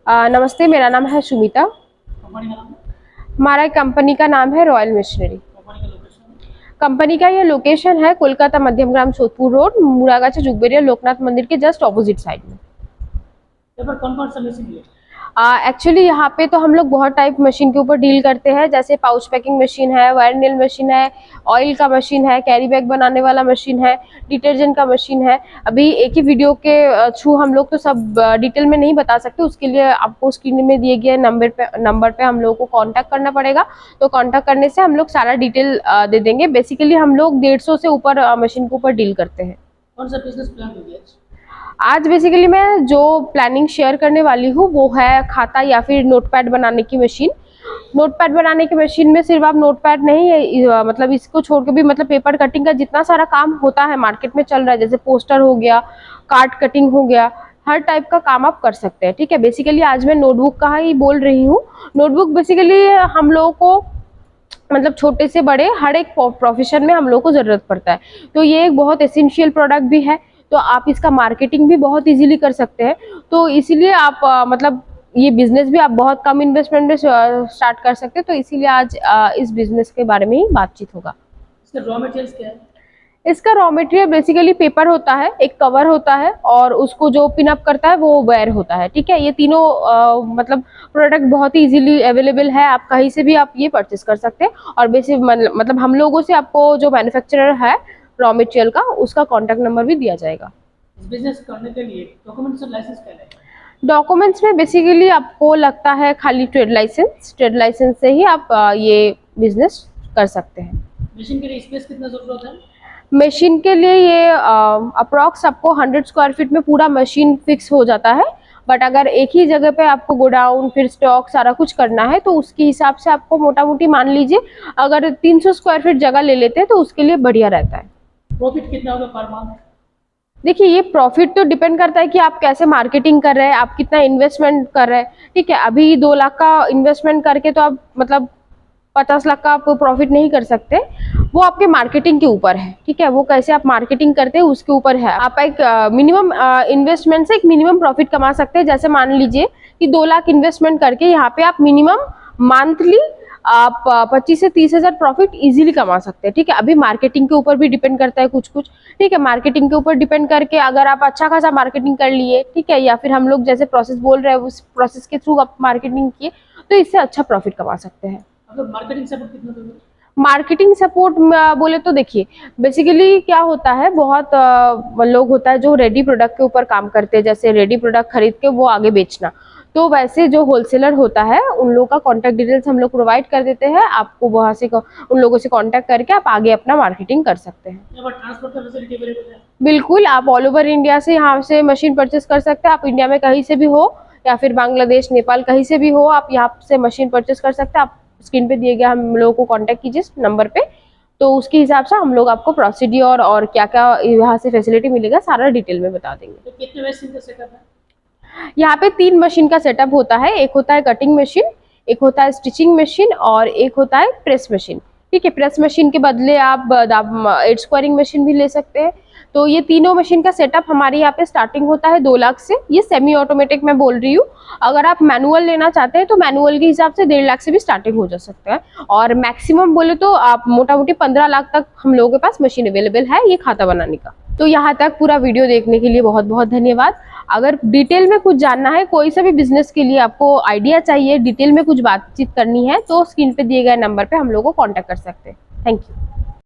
नमस्ते, मेरा नाम है सुमिता। कंपनी का नाम? हमारा कंपनी का नाम है रॉयल मिशनरी। कंपनी का लोकेशन? कंपनी का ये लोकेशन है कोलकाता मध्यमग्राम सोदपुर रोड, मुरागाछी जुगबेरिया लोकनाथ मंदिर के जस्ट ऑपोजिट साइड में। यहाँ पर कौन कौन सा मशीन है? एक्चुअली यहाँ पे तो हम लोग बहुत टाइप मशीन के ऊपर डील करते हैं, जैसे पाउच पैकिंग मशीन है, वायर नील मशीन है, ऑयल का मशीन है, कैरी बैग बनाने वाला मशीन है, डिटर्जेंट का मशीन है। अभी एक ही वीडियो के थ्रू हम लोग तो सब डिटेल में नहीं बता सकते, उसके लिए आपको स्क्रीन में दिए गए नंबर पे हम लोग को कांटेक्ट करना पड़ेगा। तो कांटेक्ट करने से हम लोग सारा डिटेल दे देंगे। बेसिकली हम लोग 150 से ऊपर मशीन के ऊपर डील करते हैं। कौन सा बिजनेस प्लान हो गया? आज बेसिकली मैं जो प्लानिंग शेयर करने वाली हूँ वो है खाता या फिर नोटपैड बनाने की मशीन। नोटपैड बनाने की मशीन में सिर्फ आप नोटपैड नहीं, मतलब इसको छोड़ के भी मतलब पेपर कटिंग का जितना सारा काम होता है मार्केट में चल रहा है, जैसे पोस्टर हो गया, कार्ड कटिंग हो गया, हर टाइप का काम आप कर सकते हैं। ठीक है, बेसिकली आज मैं नोटबुक का ही बोल रही हूँ। नोटबुक बेसिकली हम लोगों को मतलब छोटे से बड़े हर एक प्रोफेशन में हम लोग को जरूरत पड़ता है, तो ये एक बहुत एसेंशियल प्रोडक्ट भी है। तो आप इसका मार्केटिंग भी बहुत इजीली कर सकते हैं। तो इसीलिए आप मतलब ये बिजनेस भी आप बहुत कम इन्वेस्टमेंट में स्टार्ट कर सकते हैं। तो इसीलिए आज इस बिजनेस के बारे में ही बातचीत होगा। इसका रॉ मटेरियल्स क्या है? इसका रॉ मटेरियल बेसिकली पेपर होता है, एक कवर होता है और उसको जो पिन अप करता है वो वायर होता है। ठीक है, ये तीनों मतलब प्रोडक्ट बहुत ही इजीली अवेलेबल है, आप कहीं से भी आप ये परचेस कर सकते हैं। और बेसिक मतलब हम लोगों से आपको जो मैन्युफैक्चरर है रॉ मटेरियल का, उसका कॉन्टैक्ट नंबर भी दिया जाएगा। इस बिजनेस करने के लिए डॉक्यूमेंट्स और लाइसेंस क्या है? डॉक्यूमेंट्स में बेसिकली आपको लगता है खाली ट्रेड लाइसेंस। ट्रेड लाइसेंस से ही आप ये बिजनेस कर सकते हैं। मशीन के लिए स्पेस कितना जरूरत है? मशीन के लिए ये अप्रॉक्स आपको 100 स्क्वायर फीट में पूरा मशीन फिक्स हो जाता है। बट अगर एक ही जगह पे आपको गोडाउन फिर स्टॉक सारा कुछ करना है तो उसके हिसाब से आपको मोटा मोटी मान लीजिए अगर 300 स्क्वायर फीट जगह ले लेते हैं तो उसके लिए बढ़िया रहता है। प्रॉफिट कितना होगा पर मंथ? देखिए, ये प्रॉफिट तो डिपेंड करता है कि आप कैसे मार्केटिंग कर रहे हैं, आप कितना इन्वेस्टमेंट कर रहे हैं। ठीक है, अभी 2 लाख का इन्वेस्टमेंट करके तो आप मतलब 50 लाख का आप प्रॉफिट नहीं कर सकते, वो आपके मार्केटिंग के ऊपर है। ठीक है, वो कैसे आप मार्केटिंग करते हैं उसके ऊपर है। आप एक मिनिमम इन्वेस्टमेंट से एक मिनिमम प्रॉफिट कमा सकते हैं। जैसे मान लीजिए कि 2 लाख इन्वेस्टमेंट करके यहाँ पे आप मिनिमम मंथली आप 25 से 30 हजार प्रॉफिट इजीली कमा सकते हैं। ठीक है, अभी मार्केटिंग के ऊपर भी डिपेंड करता है कुछ कुछ। ठीक है, मार्केटिंग के ऊपर डिपेंड करके अगर आप अच्छा खासा मार्केटिंग कर लिए, ठीक है, या फिर हम लोग जैसे प्रोसेस बोल रहे हैं उस प्रोसेस के थ्रू आप मार्केटिंग किए तो इससे अच्छा प्रॉफिट कमा सकते हैं। मतलब मार्केटिंग सपोर्ट कितना दोगे? मार्केटिंग सपोर्ट बोले तो देखिए, बेसिकली क्या होता है, बहुत लोग होता है जो रेडी प्रोडक्ट के ऊपर काम करते हैं, जैसे रेडी प्रोडक्ट खरीद के वो आगे बेचना। तो वैसे जो होलसेलर होता है उन लोगों का कांटेक्ट डिटेल्स हम लोग प्रोवाइड कर देते हैं आपको, वहां से उन लोगों से कांटेक्ट करके आप आगे अपना मार्केटिंग कर सकते हैं। यहाँ पर ट्रांसपोर्ट का फैसिलिटी अवेलेबल है? बिल्कुल, आप ऑल ओवर इंडिया से यहाँ से मशीन परचेस कर सकते हैं। आप इंडिया में कहीं से भी हो या फिर बांग्लादेश नेपाल कहीं से भी हो, आप यहाँ से मशीन परचेस कर सकते हैं। आप स्क्रीन पे दिए गए हम लोगों को कांटेक्ट कीजिए इस नंबर पे, तो उसके हिसाब से हम लोग आपको प्रोसीड्योर और क्या क्या यहाँ से फैसिलिटी मिलेगा सारा डिटेल में बता देंगे। तो कितने मशीन का सेटअप है? यहाँ पे 3 मशीन का सेटअप होता है। एक होता है कटिंग मशीन, एक होता है स्टिचिंग मशीन और एक होता है प्रेस मशीन। ठीक है, प्रेस मशीन के बदले आप 8 स्क्वायरिंग मशीन भी ले सकते हैं। तो ये तीनों मशीन का सेटअप हमारे यहाँ पे स्टार्टिंग होता है 2 लाख से। ये सेमी ऑटोमेटिक मैं बोल रही हूँ। अगर आप मैनुअल लेना चाहते हैं तो मैनुअल के हिसाब से 1.5 लाख से भी स्टार्टिंग हो जा सकता है। और मैक्सिमम बोले तो आप मोटा मोटी 15 लाख तक हम लोगों के पास मशीन अवेलेबल है ये खाता बनाने का। तो यहाँ तक पूरा वीडियो देखने के लिए बहुत बहुत धन्यवाद। अगर डिटेल में कुछ जानना है, कोई सा भी बिजनेस के लिए आपको आइडिया चाहिए, डिटेल में कुछ बातचीत करनी है, तो स्क्रीन पे दिए गए नंबर पे हम लोग को कांटेक्ट कर सकते हैं। Thank you.